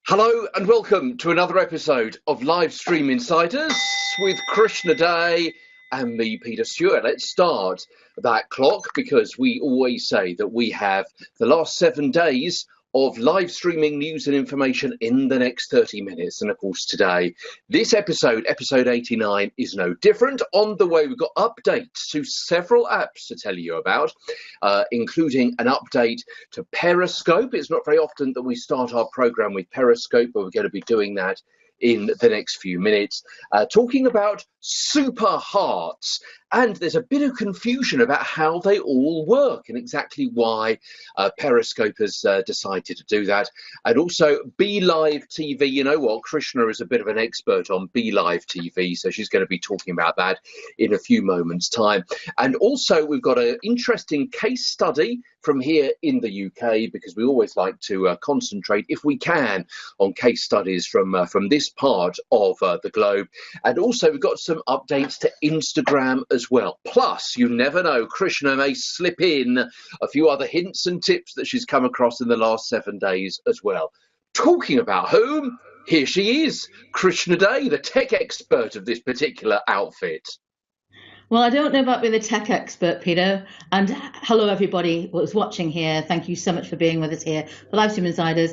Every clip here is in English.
Hello and welcome to another episode of Live Stream Insiders with Krishna Day and me, Peter Stewart. Let's start that clock because we always say that we have the last 7 days of live streaming news and information in the next 30 minutes. And of course today, this episode 89, is no different. On the way, we've got updates to several apps to tell you about, including an update to Periscope. It's not very often that we start our program with Periscope, but we're going to be doing that in the next few minutes, talking about super hearts. And there's a bit of confusion about how they all work and exactly why Periscope has decided to do that. And also Be Live TV. You know what? Krishna is a bit of an expert on Be Live TV, so she's going to be talking about that in a few moments' time. And also we've got an interesting case study from here in the UK, because we always like to concentrate, if we can, on case studies from this part of the globe. And also we've got some updates to Instagram as well. Plus, you never know, Krishna may slip in a few other hints and tips that she's come across in the last 7 days as well. Talking about whom, here she is, Krishna Day, the tech expert of this particular outfit. Well, I don't know about being a tech expert, Peter. And hello, everybody who's watching here. Thank you so much for being with us here for Livestream Insiders.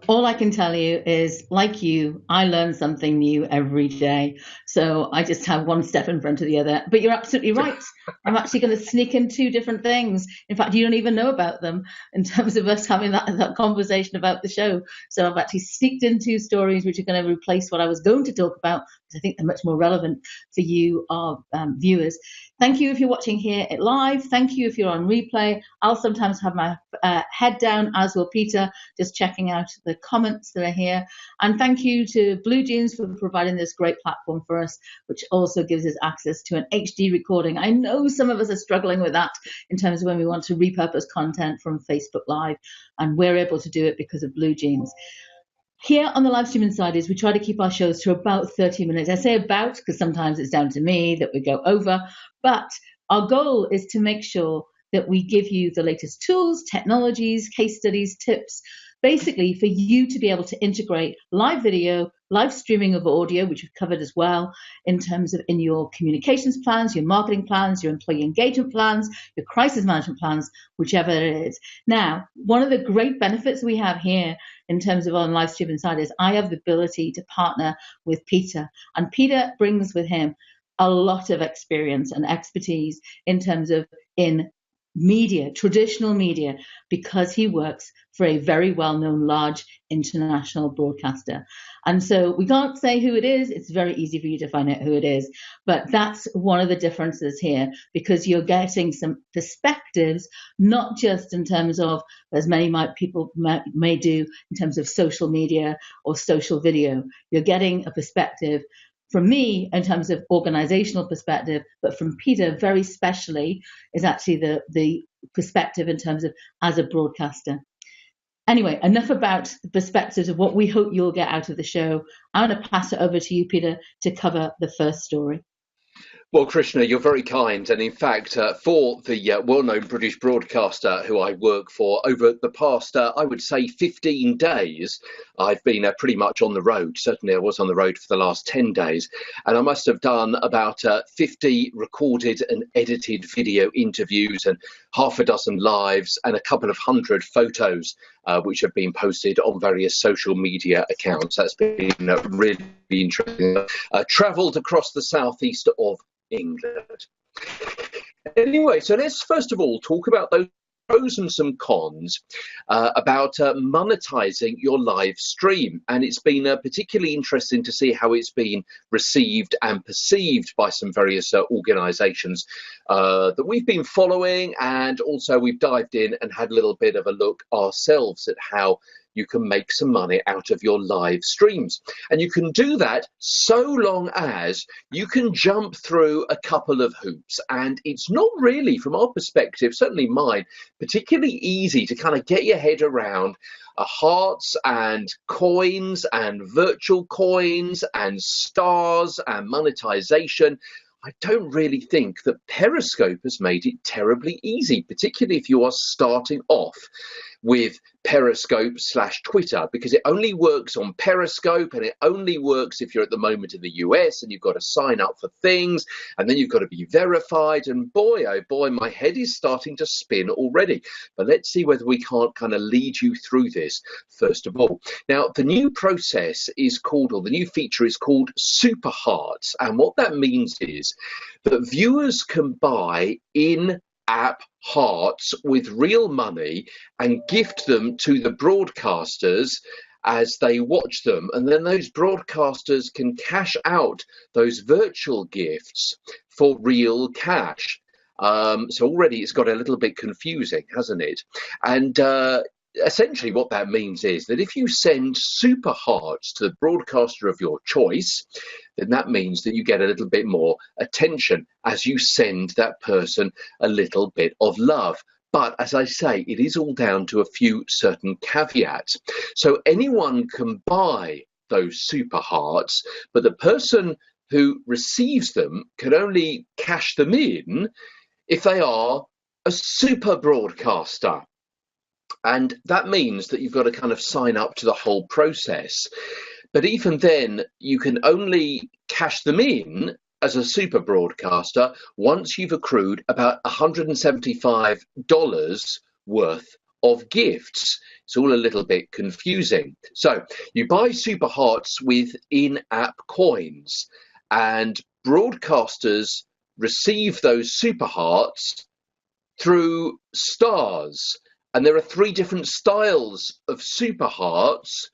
All I can tell you is, like you, I learn something new every day. So I just have one step in front of the other. But you're absolutely right. I'm actually going to sneak in two different things. In fact, you don't even know about them in terms of us having that conversation about the show. So I've actually sneaked in two stories which are going to replace what I was going to talk about, because I think they're much more relevant for you, our viewers. Thank you if you're watching here live. Thank you if you're on replay. I'll sometimes have my head down, as will Peter, just checking out the comments that are here. And thank you to Blue Jeans for providing this great platform for us, which also gives us access to an HD recording. I know some of us are struggling with that in terms of when we want to repurpose content from Facebook Live, and we're able to do it because of Blue Jeans. Here on the Livestream Insiders, we try to keep our shows to about 30 minutes. I say about because sometimes it's down to me that we go over, but our goal is to make sure that we give you the latest tools, technologies, case studies, tips, basically for you to be able to integrate live video, live streaming of audio, which we've covered as well, in terms of in your communications plans, your marketing plans, your employee engagement plans, your crisis management plans, whichever it is. Now, one of the great benefits we have here in terms of on Livestream Insiders, I have the ability to partner with Peter, and Peter brings with him a lot of experience and expertise in terms of in media, traditional media, because he works for a very well-known large international broadcaster. And so we can't say who it is. It's very easy for you to find out who it is. But that's one of the differences here, because you're getting some perspectives, not just in terms of, as many people may do, in terms of social media or social video. You're getting a perspective from me in terms of organizational perspective, but from Peter very specially is actually the perspective in terms of as a broadcaster. Anyway, enough about the perspectives of what we hope you'll get out of the show. I'm going to pass it over to you, Peter, to cover the first story. Well, Krishna, you're very kind. And in fact, for the well-known British broadcaster who I work for, over the past, I would say 15 days, I've been pretty much on the road. Certainly I was on the road for the last 10 days. And I must have done about 50 recorded and edited video interviews and half a dozen lives and a couple of hundred photos, which have been posted on various social media accounts. That's been really interesting. Travelled across the southeast of England. Anyway, so let's first of all talk about those pros and some cons about monetizing your live stream. And it's been particularly interesting to see how it's been received and perceived by some various organizations that we've been following. And also we've dived in and had a little bit of a look ourselves at how you can make some money out of your live streams. And you can do that so long as you can jump through a couple of hoops. And it's not really, from our perspective, certainly mine, particularly easy to kind of get your head around hearts and coins and virtual coins and stars and monetization. I don't really think that Periscope has made it terribly easy, particularly if you are starting off with Periscope/Twitter, because it only works on Periscope, and it only works if you're at the moment in the US and you've got to sign up for things, and then you've got to be verified. And boy, oh boy, my head is starting to spin already. But let's see whether we can't kind of lead you through this first of all. Now, the new process is called, or the new feature is called Super Hearts. And what that means is that viewers can buy in-app hearts with real money and gift them to the broadcasters as they watch them, and then those broadcasters can cash out those virtual gifts for real cash. So already it's got a little bit confusing, hasn't it? And essentially what that means is that if you send super hearts to the broadcaster of your choice, then that means that you get a little bit more attention as you send that person a little bit of love. But as I say, it is all down to a few certain caveats. So anyone can buy those super hearts, but the person who receives them can only cash them in if they are a super broadcaster. And that means that you've got to kind of sign up to the whole process. But even then, you can only cash them in as a super broadcaster once you've accrued about $175 worth of gifts. It's all a little bit confusing. So you buy super hearts with in-app coins, and broadcasters receive those super hearts through stars. And there are 3 different styles of super hearts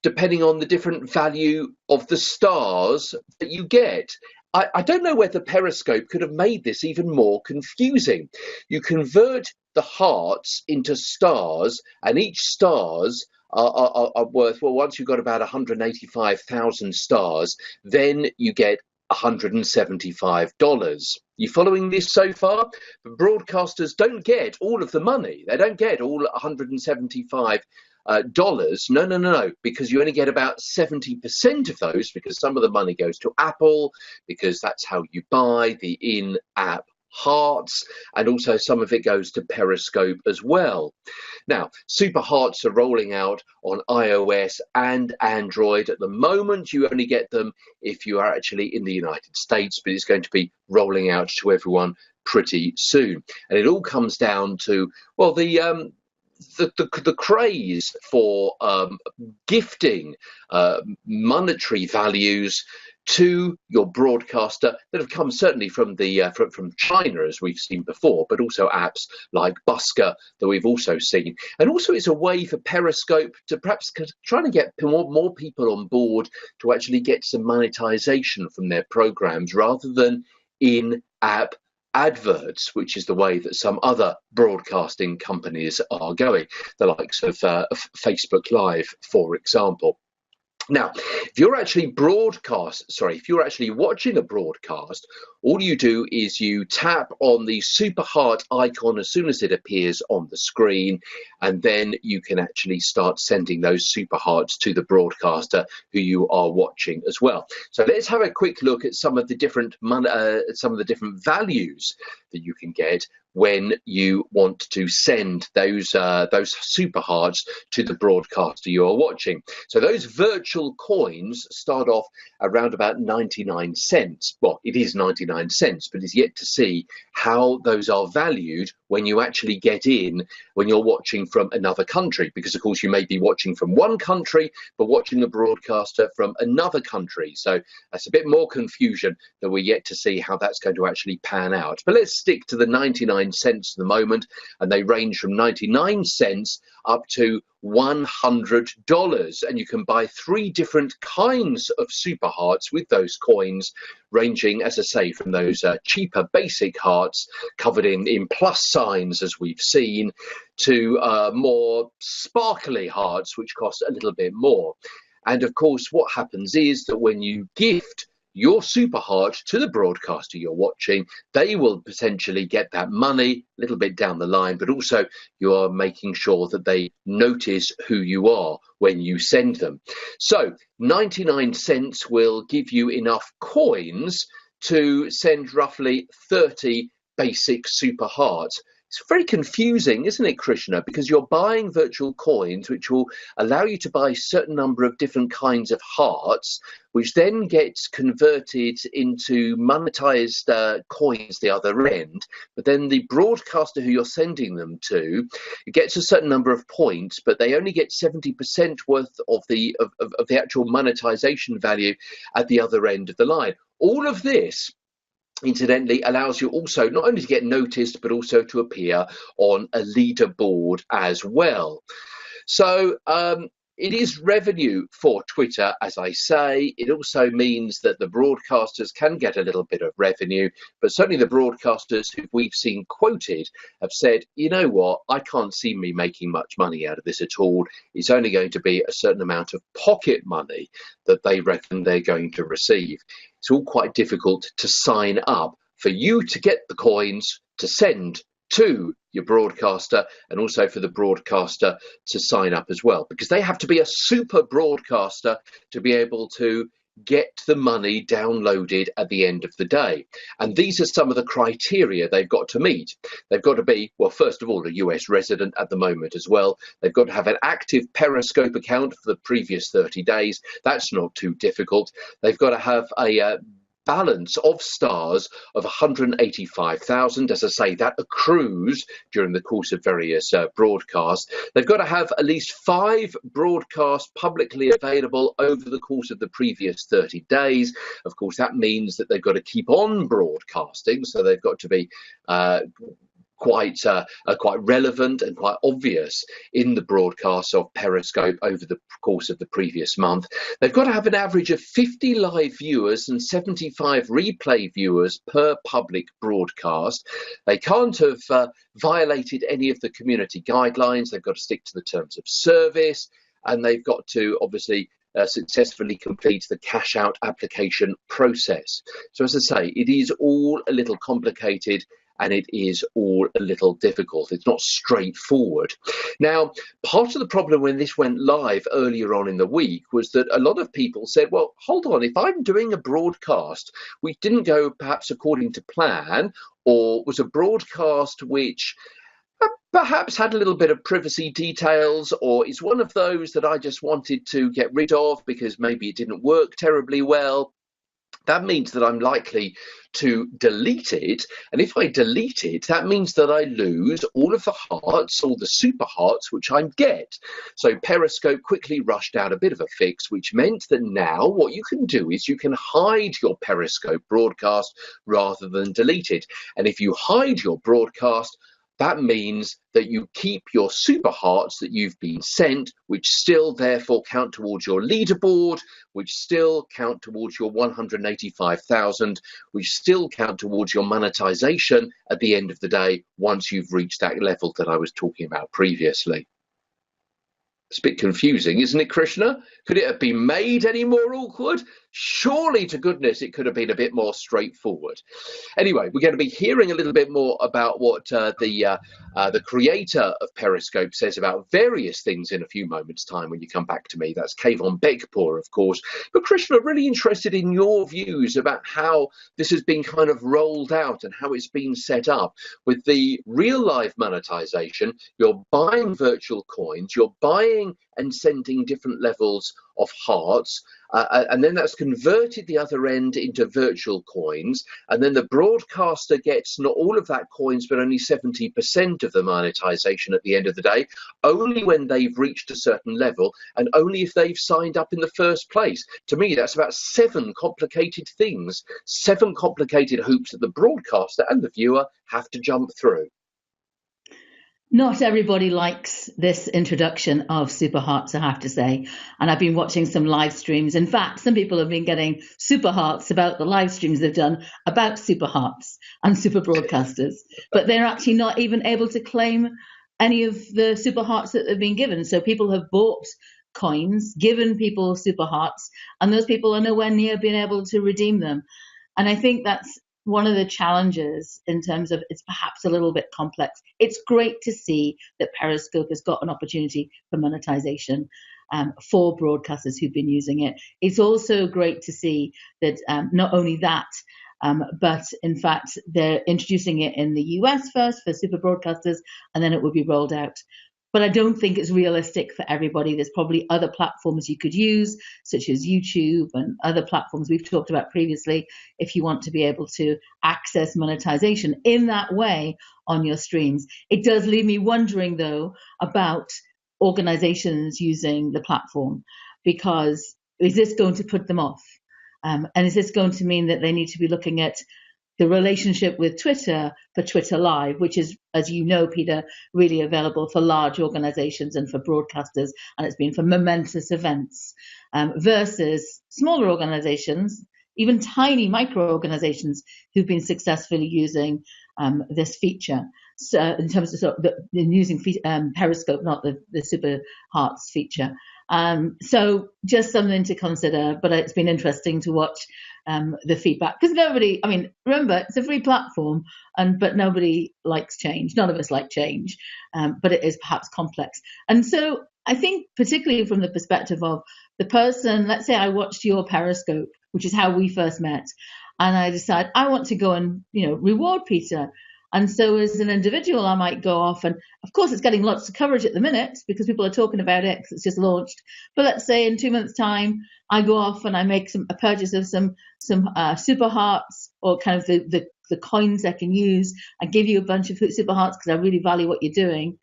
depending on the different value of the stars that you get. I don't know whether Periscope could have made this even more confusing. You convert the hearts into stars, and each stars are worth, well, once you've got about 185,000 stars, then you get $175. You following this so far? The broadcasters don't get all of the money. They don't get all $175. No, because you only get about 70% of those, because some of the money goes to Apple, because that's how you buy the in-app hearts, and also some of it goes to Periscope as well. Now, super hearts are rolling out on iOS and Android. At the moment, you only get them if you are actually in the United States, but it's going to be rolling out to everyone pretty soon. And it all comes down to, well, the craze for gifting monetary values to your broadcaster that have come certainly from from China, as we've seen before, but also apps like Busker that we've also seen. And also it's a way for Periscope to perhaps trying to get more people on board to actually get some monetization from their programs rather than in-app adverts, which is the way that some other broadcasting companies are going, the likes of Facebook Live, for example. Now, if you're actually watching a broadcast, all you do is you tap on the super heart icon as soon as it appears on the screen, and then you can actually start sending those super hearts to the broadcaster who you are watching as well. So let's have a quick look at some of the different values that you can get when you want to send those super hearts to the broadcaster you are watching. So those virtual coins start off around about 99 cents. Well, it is 99 cents, but it's yet to see how those are valued when you actually get in, when you're watching from another country, because of course you may be watching from one country but watching a broadcaster from another country. So that's a bit more confusion that we're yet to see how that's going to actually pan out. But let's stick to the 99 cents at the moment, and they range from 99 cents up to $100, and you can buy 3 different kinds of super hearts with those coins, ranging, as I say, from those cheaper basic hearts covered in plus signs, as we've seen, to more sparkly hearts which cost a little bit more. And of course what happens is that when you gift your super heart to the broadcaster you're watching, they will potentially get that money a little bit down the line, but also you are making sure that they notice who you are when you send them. So 99 cents will give you enough coins to send roughly 30 basic super hearts. It's very confusing, isn't it, Krishna? Because you're buying virtual coins, which will allow you to buy a certain number of different kinds of hearts, which then gets converted into monetized coins the other end. But then the broadcaster who you're sending them to gets a certain number of points, but they only get 70% worth of the actual monetization value at the other end of the line. All of this, incidentally, allows you also not only to get noticed, but also to appear on a leaderboard as well. So it is revenue for Twitter, as I say. It also means that the broadcasters can get a little bit of revenue, but certainly the broadcasters who we've seen quoted have said, you know what, I can't see me making much money out of this at all. It's only going to be a certain amount of pocket money that they reckon they're going to receive. It's all quite difficult to sign up for you to get the coins to send to your broadcaster, and also for the broadcaster to sign up as well, because they have to be a super broadcaster to be able to get the money downloaded at the end of the day. And these are some of the criteria they've got to meet. They've got to be, well, first of all, a US resident at the moment as well. They've got to have an active Periscope account for the previous 30 days. That's not too difficult. They've got to have a balance of stars of 185,000. As I say, that accrues during the course of various broadcasts. They've got to have at least 5 broadcasts publicly available over the course of the previous 30 days. Of course, that means that they've got to keep on broadcasting, so they've got to be quite relevant and quite obvious in the broadcasts of Periscope over the course of the previous month. They've got to have an average of 50 live viewers and 75 replay viewers per public broadcast. They can't have violated any of the community guidelines. They've got to stick to the terms of service, and they've got to obviously successfully complete the cash out application process. So as I say, it is all a little complicated, and it is all a little difficult. It's not straightforward. Now, part of the problem when this went live earlier on in the week was that a lot of people said, well, hold on, if I'm doing a broadcast which didn't go perhaps according to plan, or was a broadcast which perhaps had a little bit of privacy details, or is one of those that I just wanted to get rid of because maybe it didn't work terribly well, that means that I'm likely to delete it. And if I delete it, that means that I lose all of the hearts, all the super hearts, which I get. So Periscope quickly rushed out a bit of a fix, which meant that now what you can do is you can hide your Periscope broadcast rather than delete it. And if you hide your broadcast, that means that you keep your super hearts that you've been sent, which still therefore count towards your leaderboard, which still count towards your 185,000, which still count towards your monetization at the end of the day once you've reached that level that I was talking about previously. It's a bit confusing, isn't it, Krishna? Could it have been made any more awkward? Surely to goodness it could have been a bit more straightforward. Anyway, we're going to be hearing a little bit more about what the creator of Periscope says about various things in a few moments' time when you come back to me. That's Kayvon Begpour, of course. But Krishna, really interested in your views about how this has been kind of rolled out and how it's been set up. With the real life monetization, you're buying virtual coins, you're buying and sending different levels of hearts, and then that's converted the other end into virtual coins, and then the broadcaster gets not all of that coins but only 70% of the monetization at the end of the day, only when they've reached a certain level and only if they've signed up in the first place. To me, that's about 7 complicated things, 7 complicated hoops that the broadcaster and the viewer have to jump through. Not everybody likes this introduction of super hearts, I have to say. And I've been watching some live streams. In fact, some people have been getting super hearts about the live streams they've done about super hearts and super broadcasters. But they're actually not even able to claim any of the super hearts that they've been given. So people have bought coins, given people super hearts, and those people are nowhere near being able to redeem them. And I think that's one of the challenges in terms of it's perhaps a little bit complex. It's great to see that Periscope has got an opportunity for monetization for broadcasters who've been using it. It's also great to see that not only that, But in fact, they're introducing it in the US first for super broadcasters, and then it will be rolled out. But I don't think it's realistic for everybody. There's probably other platforms you could use, such as YouTube and other platforms we've talked about previously, if you want to be able to access monetization in that way on your streams. It does leave me wondering, though, about organizations using the platform, because is this going to put them off? And is this going to mean that they need to be looking at the relationship with Twitter for Twitter Live, which is, as you know, Peter, really available for large organizations and for broadcasters, and it's been for momentous events, versus smaller organizations, even tiny micro organizations who've been successfully using this feature. So in terms of, sort of using Periscope, not the Super Hearts feature. So just something to consider, but it's been interesting to watch the feedback, because nobody, I mean, remember, it's a free platform, but nobody likes change. None of us like change, but it is perhaps complex. And so I think particularly from the perspective of the person, let's say I watched your Periscope, which is how we first met, and I decide I want to go and, reward Peter. And so as an individual, I might go off, and of course it's getting lots of coverage at the minute because people are talking about it because it's just launched. But let's say in 2 months' time, I go off and I make a purchase of some super hearts, or kind of the coins I can use. I give you a bunch of super hearts because I really value what you're doing.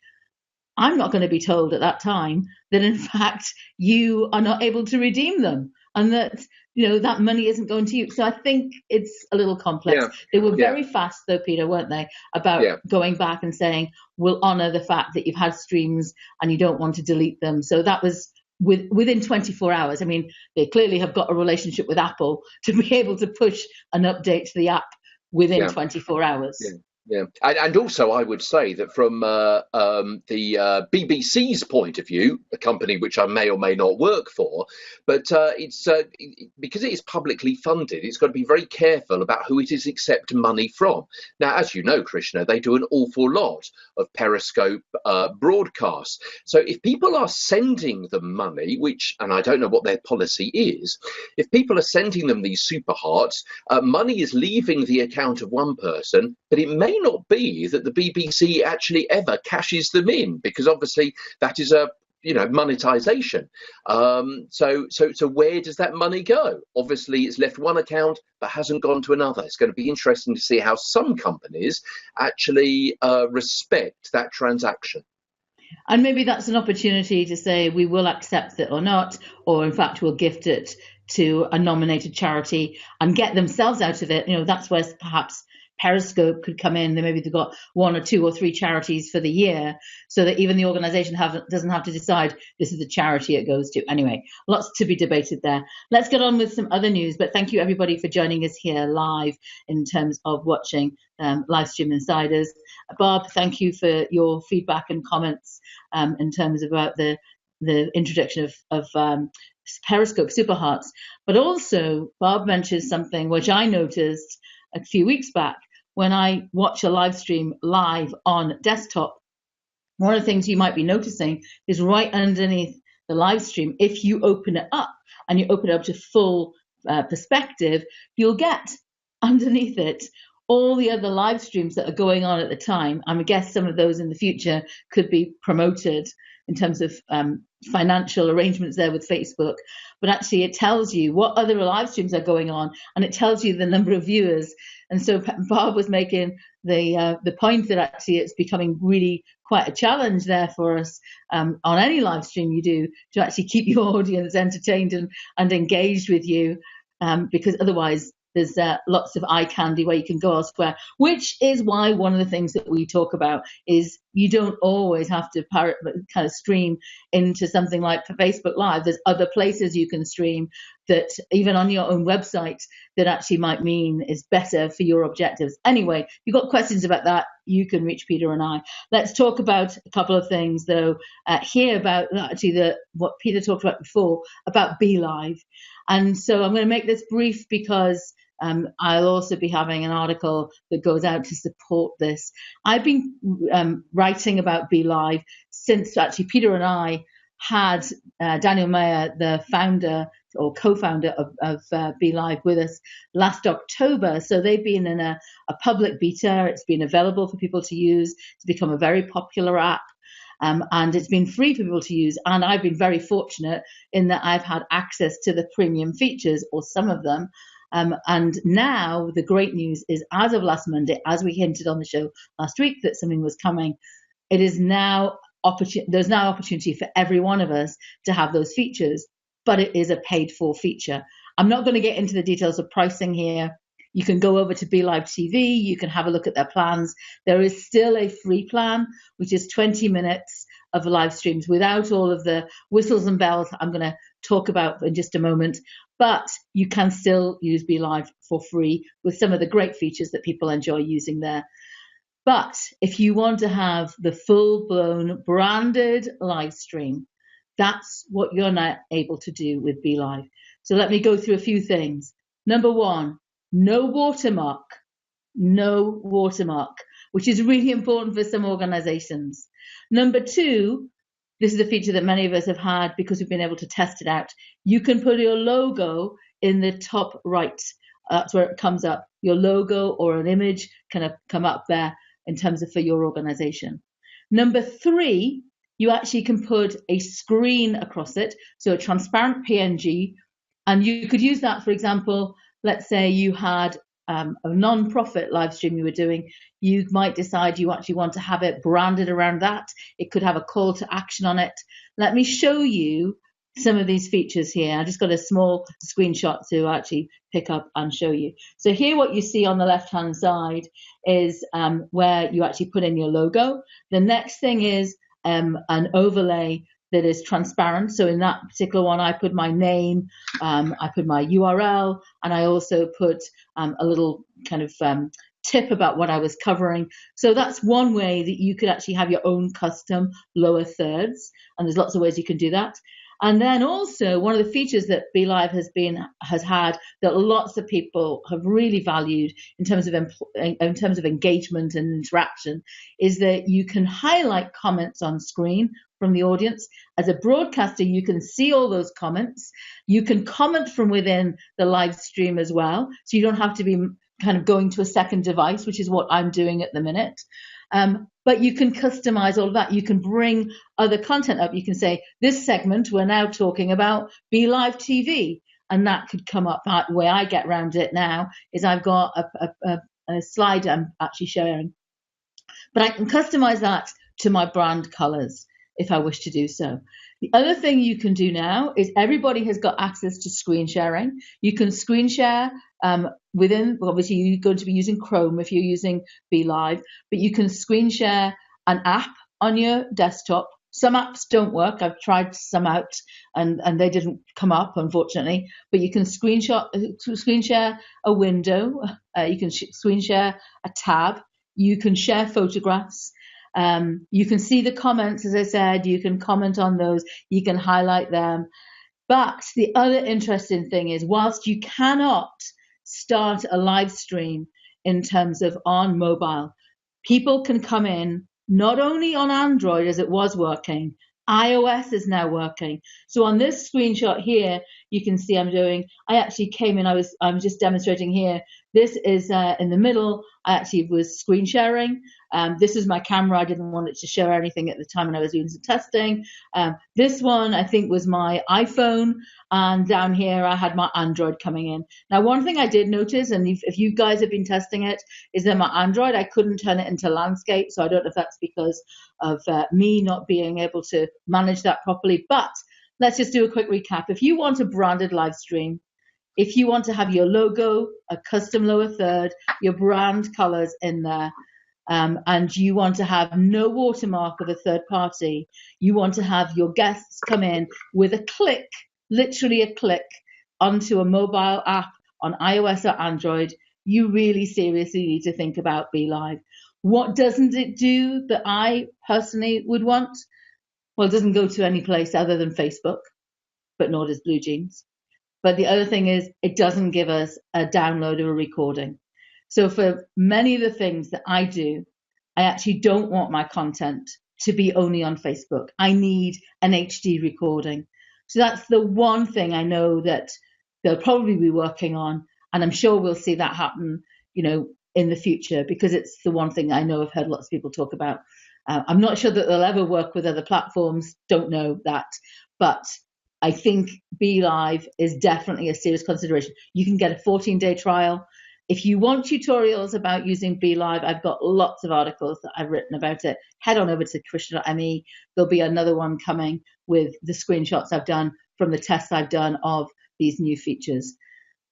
I'm not going to be told at that time that in fact you are not able to redeem them, and that that money isn't going to you. So I think it's a little complex. Yeah. They were very fast though, Peter, weren't they, about going back and saying we'll honor the fact that you've had streams and you don't want to delete them. So that was within 24 hours. I mean, they clearly have got a relationship with Apple to be able to push an update to the app within 24 hours. Yeah, and also I would say that from the BBC's point of view, a company which I may or may not work for, but it's because it is publicly funded, it's got to be very careful about who it is accept money from. Now, as you know, Krishna, they do an awful lot of Periscope broadcasts. So if people are sending them money, which, and I don't know what their policy is, if people are sending them these super hearts, money is leaving the account of one person, but it may not be that the BBC actually ever cashes them in, because obviously that is a monetization. So where does that money go? Obviously it's left one account but hasn't gone to another. It's going to be interesting to see how some companies actually respect that transaction. And maybe that's an opportunity to say we will accept it or not, or in fact we'll gift it to a nominated charity and get themselves out of it. That's where perhaps Periscope could come in. Maybe they've got 1 or 2 or 3 charities for the year, so that even the organization doesn't have to decide this is the charity it goes to. Anyway, lots to be debated there. Let's get on with some other news, but thank you everybody for joining us here live in terms of watching Livestream Insiders. Bob, thank you for your feedback and comments in terms about the introduction of Periscope Super Hearts. But also Bob mentioned something which I noticed a few weeks back when I watch a live stream live on desktop. One of the things you might be noticing is right underneath the live stream, if you open it up and you open it up to full perspective, you'll get underneath it all the other live streams that are going on at the time. I guess some of those in the future could be promoted in terms of financial arrangements there with Facebook, but actually it tells you what other live streams are going on, and it tells you the number of viewers. And so Bob was making the point that actually it's becoming really quite a challenge there for us on any live stream you do, to actually keep your audience entertained and engaged with you, because otherwise there's lots of eye candy where you can go elsewhere, which is why one of the things that we talk about is you don't always have to kind of stream into something like Facebook Live. There's other places you can stream that even on your own website that actually might mean is better for your objectives. Anyway, if you've got questions about that, you can reach Peter and I. Let's talk about a couple of things though here about actually what Peter talked about before about Be Live. And so I'm going to make this brief because I'll also be having an article that goes out to support this. I've been writing about Be Live since actually Peter and I had Daniel Mayer, the founder, or co-founder of Be Live with us last October. So they've been in a public beta. It's been available for people to use. It's become a very popular app. And it's been free for people to use. And I've been very fortunate in that I've had access to the premium features, or some of them. And now the great news is, as of last Monday, as we hinted on the show last week that something was coming, it is now there's now opportunity for every one of us to have those features, but it is a paid for feature. I'm not going to get into the details of pricing here. You can go over to Be Live TV. You can have a look at their plans. There is still a free plan, which is 20 minutes of live streams without all of the whistles and bells I'm going to talk about in just a moment. But you can still use Be Live for free with some of the great features that people enjoy using there. But if you want to have the full-blown branded live stream, that's what you're now able to do with Be Live. So let me go through a few things. Number one, no watermark, which is really important for some organizations. Number two, this is a feature that many of us have had because we've been able to test it out. You can put your logo in the top right. That's where it comes up. Your logo or an image can come up there in terms of for your organization. Number three, you actually can put a screen across it, so a transparent PNG, and you could use that, for example, let's say you had a non-profit live stream you were doing. You might decide you actually want to have it branded around that. It could have a call to action on it. Let me show you some of these features here. I just got a small screenshot to actually pick up and show you. So here what you see on the left-hand side is where you actually put in your logo. The next thing is an overlay that is transparent. So in that particular one, I put my name, I put my URL, and I also put a little kind of tip about what I was covering. So that's one way that you could actually have your own custom lower thirds, and there's lots of ways you can do that. And then also one of the features that Be Live has had that lots of people have really valued in terms of engagement and interaction is that you can highlight comments on screen from the audience. As a broadcaster, you can see all those comments. You can comment from within the live stream as well, so you don't have to be kind of going to a second device, which is what I'm doing at the minute. But you can customize all of that. You can bring other content up. You can say, this segment, we're now talking about Be Live TV. And that could come up. The way I get around it now is I've got a slide I'm actually sharing. But I can customize that to my brand colors if I wish to do so. The other thing you can do now is everybody has got access to screen sharing. You can screen share within, obviously you're going to be using Chrome if you're using Be Live, but you can screen share an app on your desktop. Some apps don't work. I've tried some out and they didn't come up, unfortunately, but you can screen share a window. You can screen share a tab. You can share photographs. You can see the comments, as I said, you can comment on those, you can highlight them. But the other interesting thing is, whilst you cannot start a live stream in terms of on mobile, people can come in not only on Android as it was working, iOS is now working. So on this screenshot here, you can see I actually came in, I'm just demonstrating here. This is in the middle. I actually was screen sharing. This is my camera. I didn't want it to show anything at the time when I was doing some testing. This one, I think, was my iPhone. And down here, I had my Android coming in. Now, one thing I did notice, and if you guys have been testing it, is that my Android, I couldn't turn it into landscape. So I don't know if that's because of me not being able to manage that properly. But let's just do a quick recap. If you want a branded live stream, if you want to have your logo, a custom lower third, your brand colors in there, and you want to have no watermark of a third party, you want to have your guests come in with a click, literally a click, onto a mobile app on iOS or Android, you really seriously need to think about Be Live. What doesn't it do that I personally would want? Well, it doesn't go to any place other than Facebook, but nor does Blue Jeans. But the other thing is, it doesn't give us a download or a recording. So for many of the things that I do, I actually don't want my content to be only on Facebook. I need an HD recording. So that's the one thing I know that they'll probably be working on, and I'm sure we'll see that happen, in the future, because it's the one thing I know I've heard lots of people talk about. I'm not sure that they'll ever work with other platforms, don't know that, but I think Be Live is definitely a serious consideration. You can get a 14-day trial. If you want tutorials about using Be Live, I've got lots of articles that I've written about it. Head on over to krishna.me. There'll be another one coming with the screenshots I've done from the tests I've done of these new features.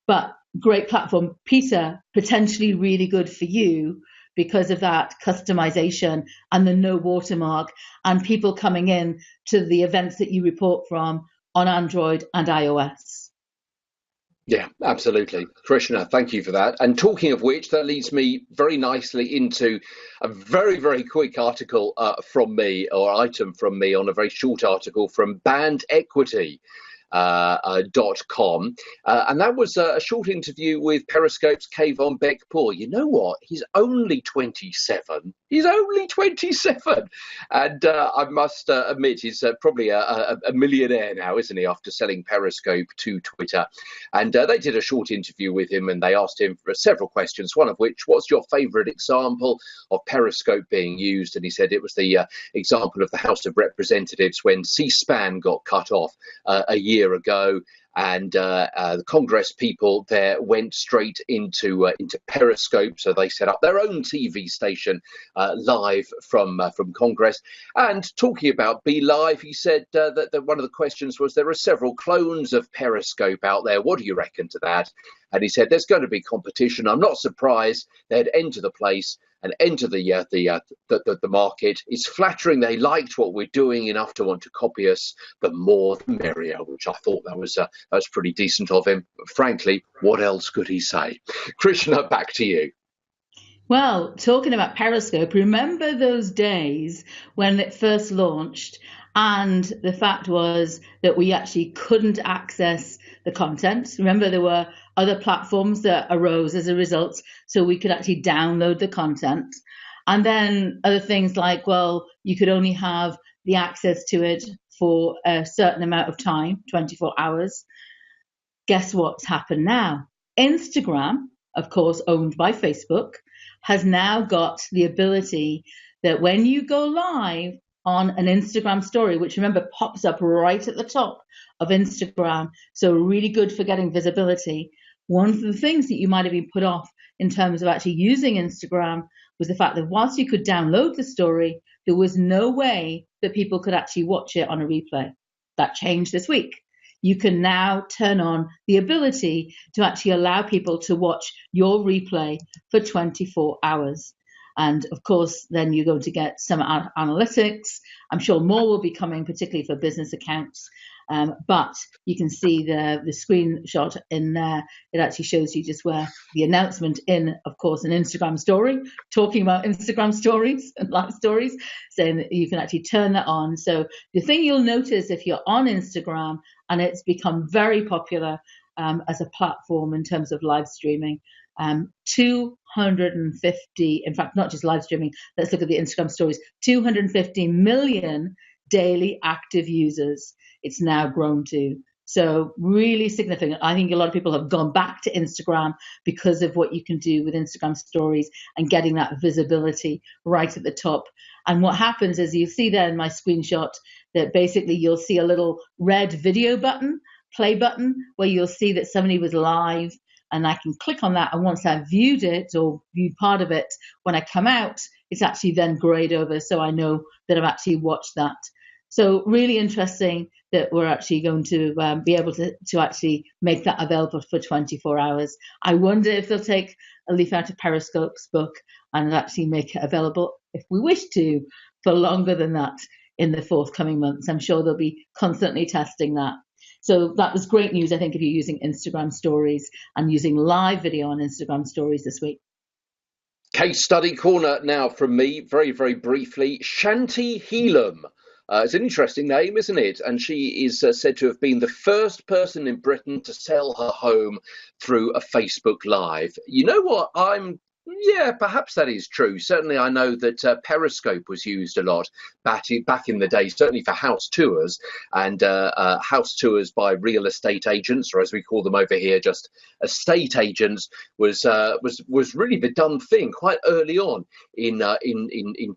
But great platform. Peter, potentially really good for you because of that customization and the no watermark and people coming in to the events that you report from on Android and iOS. Yeah, absolutely. Krishna, thank you for that. And talking of which, that leads me very nicely into a very, very quick article from me, or item from me, on a very short article from Band Equity. .com, and that was a short interview with Periscope's Kayvon Beck-Poor. You know what? He's only 27. He's only 27, and I must admit he's probably a millionaire now, isn't he? After selling Periscope to Twitter, and they did a short interview with him, and they asked him for several questions. One of which, what's your favourite example of Periscope being used? And he said it was the example of the House of Representatives when C-SPAN got cut off a year ago, and the Congress people there went straight into Periscope, so they set up their own TV station live from Congress. And talking about Be Live, he said that one of the questions was, there are several clones of Periscope out there. What do you reckon to that? And he said there's going to be competition. I'm not surprised they'd enter the place and enter the market. It's flattering they liked what we're doing enough to want to copy us. The more the merrier, which I thought that was pretty decent of him. But frankly, what else could he say? Krishna, back to you. Well, talking about Periscope, remember those days when it first launched, and the fact was that we actually couldn't access the content. Remember, there were other platforms that arose as a result, so we could actually download the content. And then other things like, well, you could only have the access to it for a certain amount of time, 24 hours. Guess what's happened now? Instagram, of course, owned by Facebook, has now got the ability that when you go live on an Instagram story, which remember pops up right at the top of Instagram, so really good for getting visibility. One of the things that you might have been put off in terms of actually using Instagram was the fact that whilst you could download the story, there was no way that people could actually watch it on a replay. That changed this week. You can now turn on the ability to actually allow people to watch your replay for 24 hours. And of course, then you're going to get some analytics. I'm sure more will be coming, particularly for business accounts. But you can see the screenshot in there. It actually shows you just where the announcement in, of course, an Instagram story, talking about Instagram stories and live stories, saying that you can actually turn that on. So the thing you'll notice if you're on Instagram, and it's become very popular as a platform in terms of live streaming, 250, in fact, not just live streaming, let's look at the Instagram stories, 250 million daily active users it's now grown to. So really significant. I think a lot of people have gone back to Instagram because of what you can do with Instagram stories and getting that visibility right at the top. And what happens is, you see there in my screenshot that basically you'll see a little red video button, play button, where you'll see that somebody was live, and I can click on that. And once I've viewed it or viewed part of it, when I come out, it's actually then grayed over. So I know that I've actually watched that. So really interesting that we're actually going to be able to actually make that available for 24 hours. I wonder if they'll take a leaf out of Periscope's book and actually make it available, if we wish to, for longer than that in the forthcoming months. I'm sure they'll be constantly testing that. So that was great news, I think, if you're using Instagram stories and using live video on Instagram stories this week. Case study corner now from me, very, very briefly. Shanti Helam. It's an interesting name, isn't it? And she is said to have been the first person in Britain to sell her home through a Facebook Live. You know what? I'm Yeah, perhaps that is true. Certainly, I know that Periscope was used a lot back in the day, certainly for house tours and house tours by real estate agents, or as we call them over here, just estate agents, was really the done thing quite early on in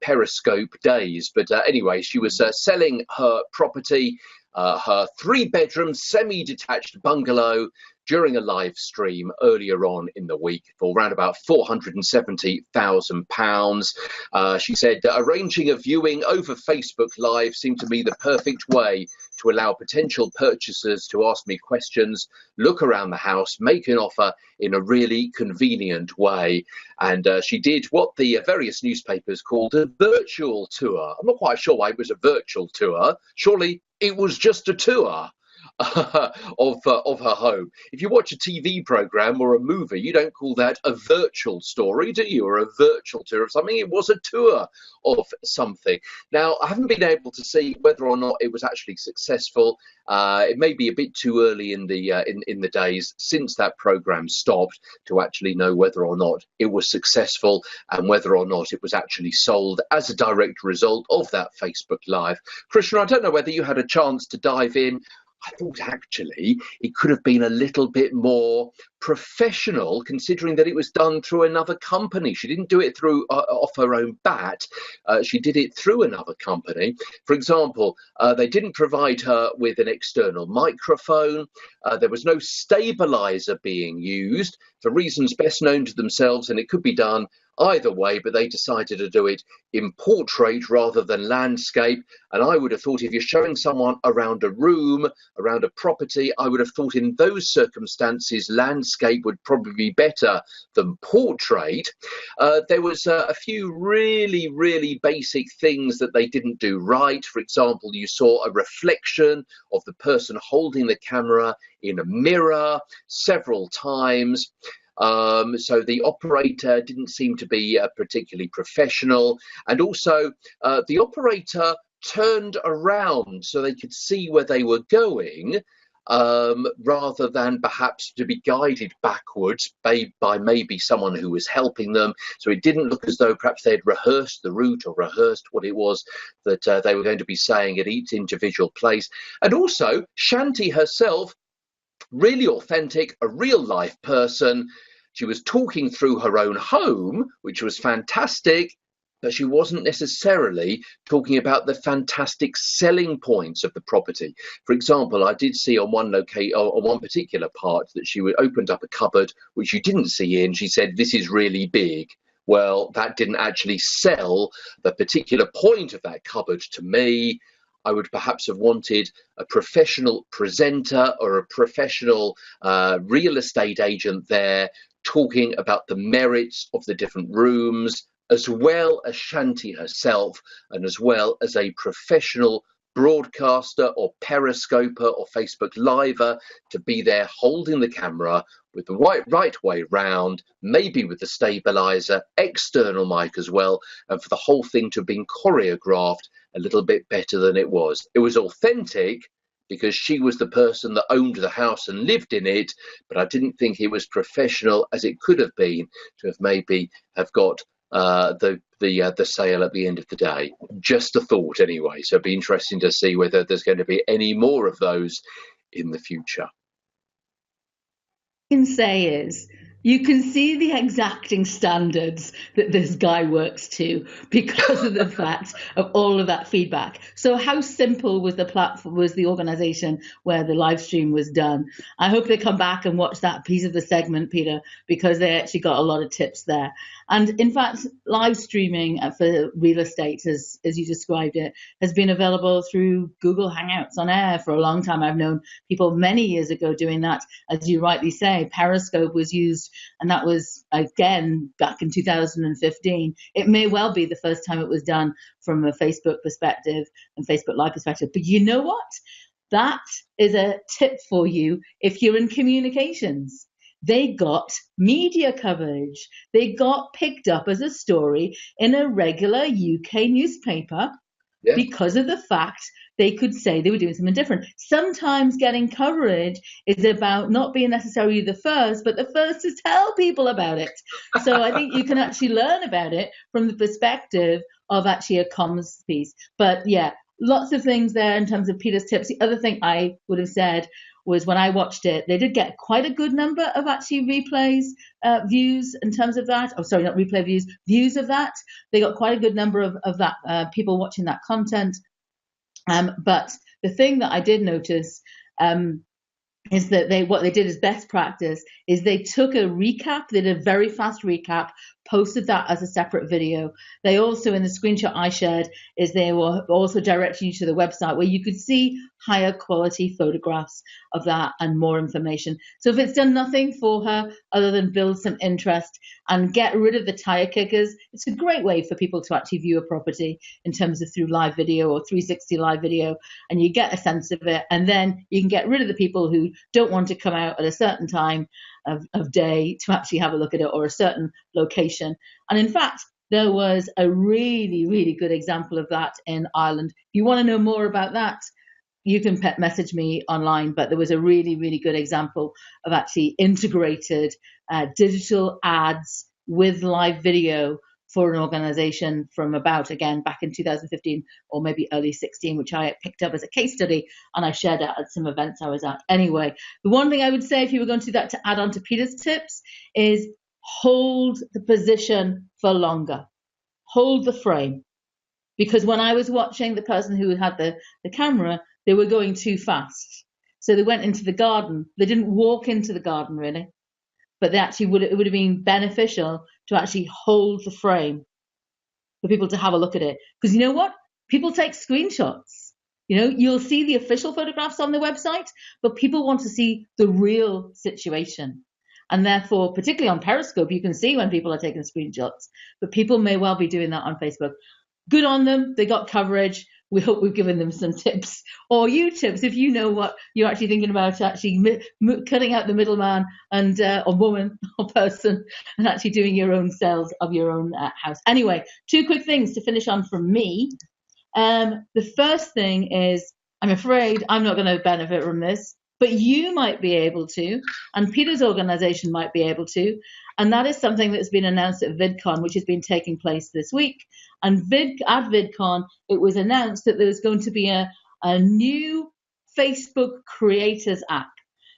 Periscope days. But anyway, she was selling her property, her 3-bedroom semi-detached bungalow, during a live stream earlier on in the week for around about £470,000. She said, arranging a viewing over Facebook Live seemed to me the perfect way to allow potential purchasers to ask me questions, look around the house, make an offer in a really convenient way. And she did what the various newspapers called a virtual tour. I'm not quite sure why it was a virtual tour. Surely it was just a tour. Of her home. If you watch a TV program or a movie, you don't call that a virtual story, do you? Or a virtual tour of something. It was a tour of something. Now, I haven't been able to see whether or not it was actually successful. It may be a bit too early in the days since that program stopped to actually know whether or not it was successful and whether or not it was actually sold as a direct result of that Facebook Live. Krishna, I don't know whether you had a chance to dive in. I thought actually it could have been a little bit more professional, considering that it was done through another company. She didn't do it through off her own bat. She did it through another company. For example, they didn't provide her with an external microphone. There was no stabilizer being used for reasons best known to themselves, and it could be done either way, but they decided to do it in portrait rather than landscape. And I would have thought if you're showing someone around a room, around a property, I would have thought in those circumstances landscape would probably be better than portrait. There was a few really basic things that they didn't do right. For example, you saw a reflection of the person holding the camera in a mirror several times. So the operator didn't seem to be particularly professional, and also the operator turned around so they could see where they were going, rather than perhaps to be guided backwards by maybe someone who was helping them. So it didn't look as though perhaps they'd rehearsed the route or rehearsed what it was that they were going to be saying at each individual place. And also, Shanti herself, really authentic, a real life person. She was talking through her own home, which was fantastic, but she wasn't necessarily talking about the fantastic selling points of the property. For example, I did see on one particular part that she opened up a cupboard, which you didn't see in. She said, "This is really big." Well, that didn't actually sell the particular point of that cupboard to me. I would perhaps have wanted a professional presenter or a professional real estate agent there talking about the merits of the different rooms, as well as Shanti herself, and as well as a professional broadcaster or periscoper or Facebook Liver to be there holding the camera with the right way round, maybe with the stabilizer, external mic as well, and for the whole thing to have been choreographed a little bit better than it was. It was authentic because she was the person that owned the house and lived in it, but I didn't think it was professional as it could have been to have maybe have got the sale at the end of the day. Just a thought anyway. So it'd be interesting to see whether there's going to be any more of those in the future. Can say is you can see the exacting standards that this guy works to because of the fact of all of that feedback. So how simple was the platform, was the organization where the live stream was done? I hope they come back and watch that piece of the segment, Peter, because they actually got a lot of tips there. And in fact, live streaming for real estate, as you described it, has been available through Google Hangouts on Air for a long time. I've known people many years ago doing that. As you rightly say, Periscope was used, and that was, again, back in 2015. It may well be the first time it was done from a Facebook perspective and Facebook Live perspective. But you know what? That is a tip for you if you're in communications. They got media coverage. They got picked up as a story in a regular UK newspaper because of the fact they could say they were doing something different. Sometimes getting coverage is about not being necessarily the first, but the first to tell people about it. So I think you can actually learn about it from the perspective of actually a comms piece. But yeah, lots of things there in terms of Peter's tips. The other thing I would have said was when I watched it, they did get quite a good number of actually replays, views in terms of that. Oh, sorry, not replay views, views of that. They got quite a good number of that people watching that content. But the thing that I did notice is that what they did as best practice is they took a recap, they did a very fast recap, posted that as a separate video. They also, in the screenshot I shared, is they were also directing you to the website where you could see higher quality photographs of that and more information. So if it's done nothing for her other than build some interest and get rid of the tire kickers, it's a great way for people to actually view a property in terms of through live video or 360 live video, and you get a sense of it, and then you can get rid of the people who don't want to come out at a certain time of day to actually have a look at it, or a certain location. And in fact, there was a really, really good example of that in Ireland. If you want to know more about that, you can message me online, but there was a really, really good example of actually integrated digital ads with live video for an organization from about, again, back in 2015 or maybe early 16, which I picked up as a case study and I shared it at some events I was at. Anyway, the one thing I would say if you were going to do that to add on to Peter's tips is hold the position for longer. Hold the frame. Because when I was watching the person who had the camera, they were going too fast. So they went into the garden. They didn't walk into the garden really, but they actually it would have been beneficial to actually hold the frame for people to have a look at it. Because you know what? People take screenshots. You know, you'll see the official photographs on the website, but people want to see the real situation. And therefore, particularly on Periscope, you can see when people are taking screenshots, but people may well be doing that on Facebook. Good on them. They got coverage. We hope we've given them some tips, or you tips if you know what you're actually thinking about, actually cutting out the middleman and or woman or person, and actually doing your own sales of your own house. Anyway, two quick things to finish on from me. The first thing is, I'm afraid I'm not going to benefit from this, but you might be able to, and Peter's organization might be able to, and that is something that's been announced at VidCon, which has been taking place this week. And at VidCon, it was announced that there was going to be a new Facebook creators app.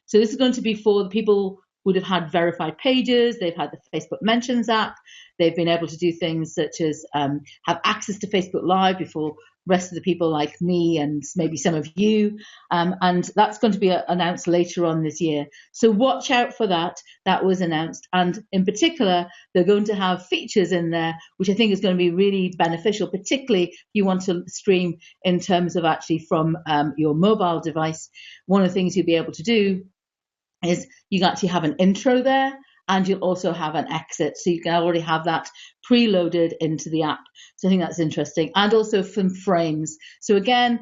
So this is going to be for the people who would have had verified pages. They've had the Facebook Mentions app. They've been able to do things such as have access to Facebook Live before the rest of the people like me and maybe some of you. And that's going to be announced later on this year. So watch out for that. That was announced. And in particular, they're going to have features in there, which I think is going to be really beneficial, particularly if you want to stream in terms of actually from your mobile device. One of the things you'll be able to do is you can actually have an intro there, and you'll also have an exit. So you can already have that preloaded into the app. So I think that's interesting. And also from frames. So again,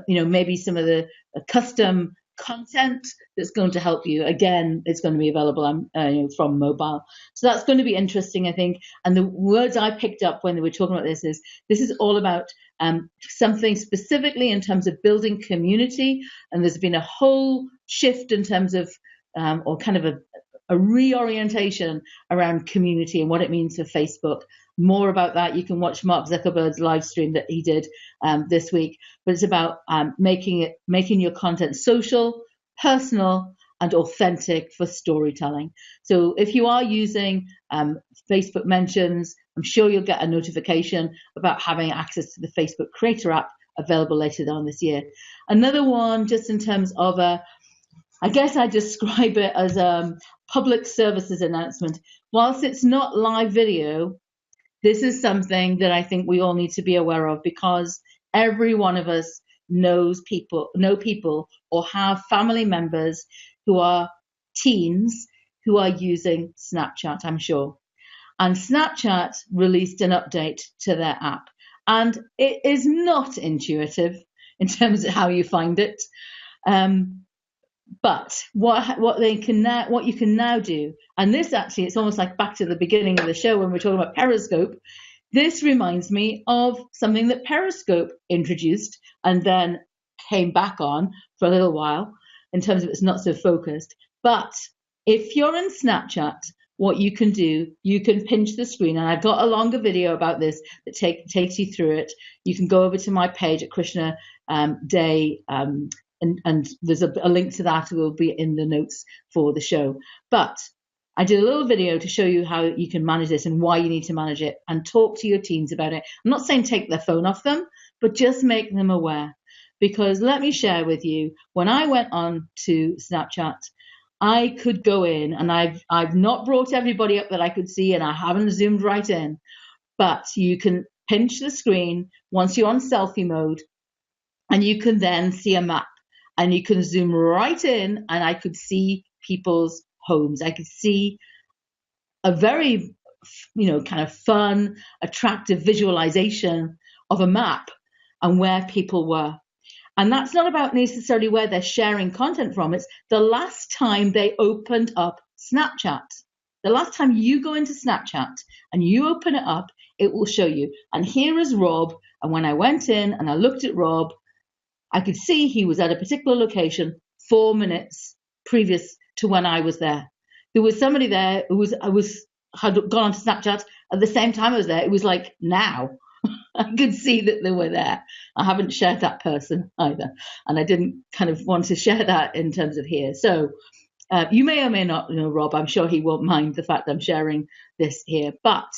maybe some of the custom content that's going to help you. Again, it's going to be available from mobile. So that's going to be interesting, I think. And the words I picked up when they were talking about this is all about something specifically in terms of building community. And there's been a whole shift in terms of, or kind of a reorientation around community and what it means for Facebook. More about that, you can watch Mark Zuckerberg's live stream that he did this week. But it's about making your content social, personal, and authentic for storytelling. So if you are using Facebook Mentions, I'm sure you'll get a notification about having access to the Facebook Creator app available later on this year. Another one, just in terms of I guess I describe it as a public services announcement. Whilst it's not live video, this is something that I think we all need to be aware of, because every one of us know people or have family members who are teens who are using Snapchat, I'm sure. And Snapchat released an update to their app, and it is not intuitive in terms of how you find it. But what you can now do, and this actually, it's almost like back to the beginning of the show when we're talking about Periscope. This reminds me of something that Periscope introduced and then came back on for a little while in terms of it's not so focused. But if you're in Snapchat, what you can do, you can pinch the screen. And I've got a longer video about this that takes you through it. You can go over to my page at Krishna Day, and there's a link to that. It will be in the notes for the show. But I did a little video to show you how you can manage this and why you need to manage it, and talk to your teens about it. I'm not saying take their phone off them, but just make them aware. Because let me share with you, when I went on to Snapchat, I could go in, and I've not brought everybody up that I could see, and I haven't zoomed right in, but you can pinch the screen once you're on selfie mode, and you can then see a map, and you can zoom right in, and I could see people's homes. I could see a very, kind of fun, attractive visualization of a map and where people were. And that's not about necessarily where they're sharing content from. It's the last time they opened up Snapchat. The last time you go into Snapchat and you open it up, it will show you. And here is Rob. And when I went in and I looked at Rob, I could see he was at a particular location 4 minutes previous to when I was there. There was somebody there who had gone onto Snapchat at the same time I was there. It was like now. I could see that they were there. I haven't shared that person either. And I didn't kind of want to share that in terms of here. So you may or may not know Rob. I'm sure he won't mind the fact that I'm sharing this here. But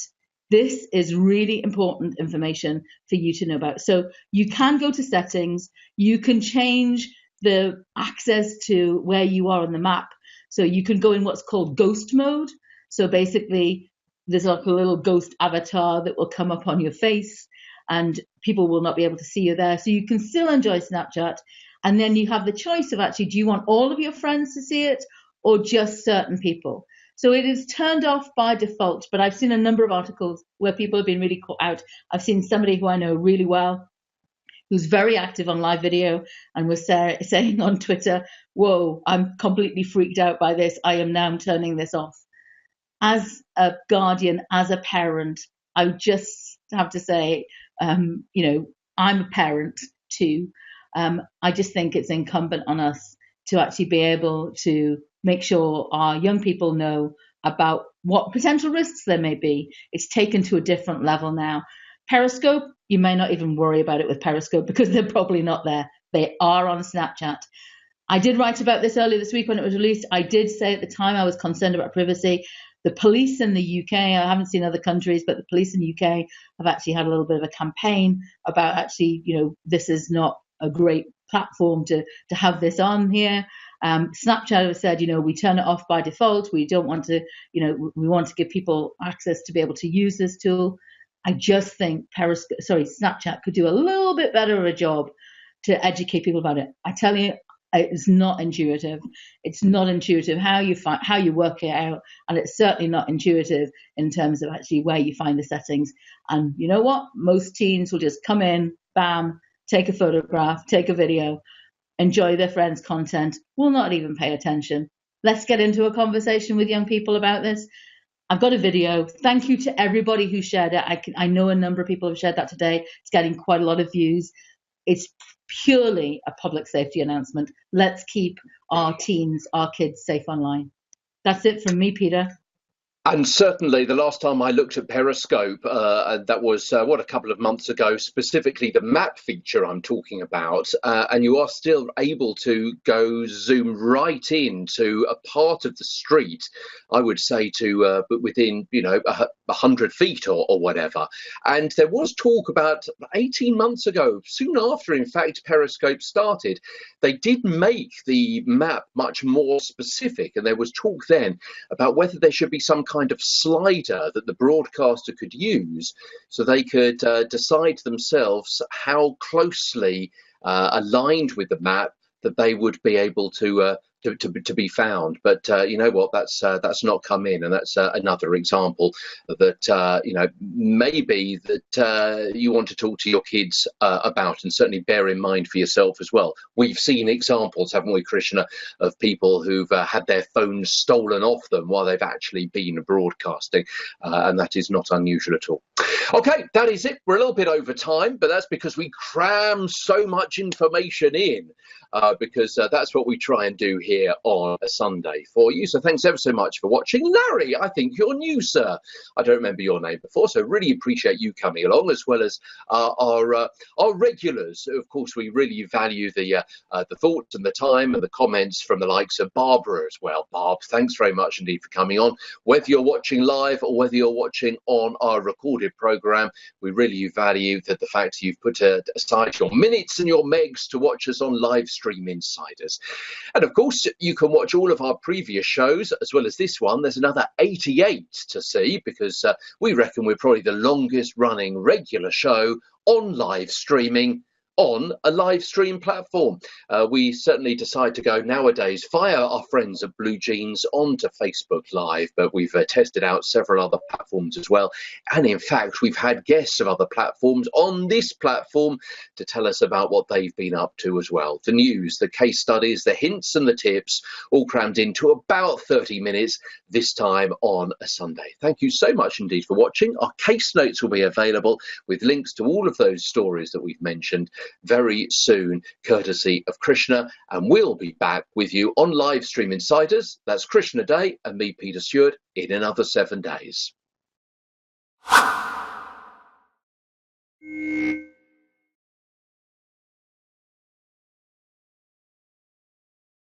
this is really important information for you to know about. So you can go to settings. You can change the access to where you are on the map. So you can go in what's called ghost mode. So basically, there's like a little ghost avatar that will come up on your face, and people will not be able to see you there. So you can still enjoy Snapchat. And then you have the choice of actually, do you want all of your friends to see it or just certain people? So it is turned off by default, but I've seen a number of articles where people have been really caught out. I've seen somebody who I know really well, who's very active on live video, and was saying on Twitter, whoa, I'm completely freaked out by this. I am now turning this off. As a guardian, as a parent, I just have to say, I'm a parent too. I just think it's incumbent on us to actually be able to make sure our young people know about what potential risks there may be. It's taken to a different level now. Periscope, you may not even worry about it with Periscope because they're probably not there. They are on Snapchat. I did write about this earlier this week when it was released. I did say at the time I was concerned about privacy. The police in the UK, I haven't seen other countries, but the police in the UK have actually had a little bit of a campaign about actually, this is not a great platform to have this on here. Snapchat have said, we turn it off by default. We don't want to, we want to give people access to be able to use this tool. I just think Snapchat could do a little bit better of a job to educate people about it. I tell you, it's not intuitive. It's not intuitive how you work it out, and it's certainly not intuitive in terms of actually where you find the settings. And you know what? Most teens will just come in, bam, take a photograph, take a video, enjoy their friends' content, will not even pay attention. Let's get into a conversation with young people about this. I've got a video. Thank you to everybody who shared it. I know a number of people have shared that today. It's getting quite a lot of views. It's purely a public safety announcement. Let's keep our teens, our kids safe online. That's it from me, Peter. And certainly the last time I looked at Periscope, that was, a couple of months ago, specifically the map feature I'm talking about. And you are still able to go zoom right into a part of the street, I would say but within, 100 feet or whatever. And there was talk about 18 months ago, soon after, in fact, Periscope started, they did make the map much more specific. And there was talk then about whether there should be some kind of slider that the broadcaster could use so they could decide themselves how closely aligned with the map that they would be able to to be found. But you know what? That's not come in, and that's another example that maybe that you want to talk to your kids about, and certainly bear in mind for yourself as well. We've seen examples, haven't we, Krishna, of people who've had their phones stolen off them while they've actually been broadcasting, and that is not unusual at all. Okay, that is it. We're a little bit over time, but that's because we cram so much information in, because that's what we try and do here on a Sunday for you. So thanks ever so much for watching. Larry, I think you're new, sir. I don't remember your name before, so really appreciate you coming along, as well as our regulars. Of course, we really value the thoughts and the time and the comments from the likes of Barbara as well. Barb, thanks very much indeed for coming on. Whether you're watching live or whether you're watching on our recorded program, we really value the fact you've put aside your minutes and your megs to watch us on Live Stream Insiders. And of course, you can watch all of our previous shows as well as this one. There's another 88 to see, because we reckon we're probably the longest running regular show on live streaming on a live stream platform. We certainly decide to go nowadays via our friends at Blue Jeans onto Facebook Live, but we've tested out several other platforms as well. And in fact, we've had guests of other platforms on this platform to tell us about what they've been up to as well. The news, the case studies, the hints and the tips, all crammed into about 30 minutes this time on a Sunday. Thank you so much indeed for watching. Our case notes will be available with links to all of those stories that we've mentioned very soon, courtesy of Krishna, and we'll be back with you on Live Stream Insiders. That's Krishna Day and me, Peter Stewart, in another 7 days.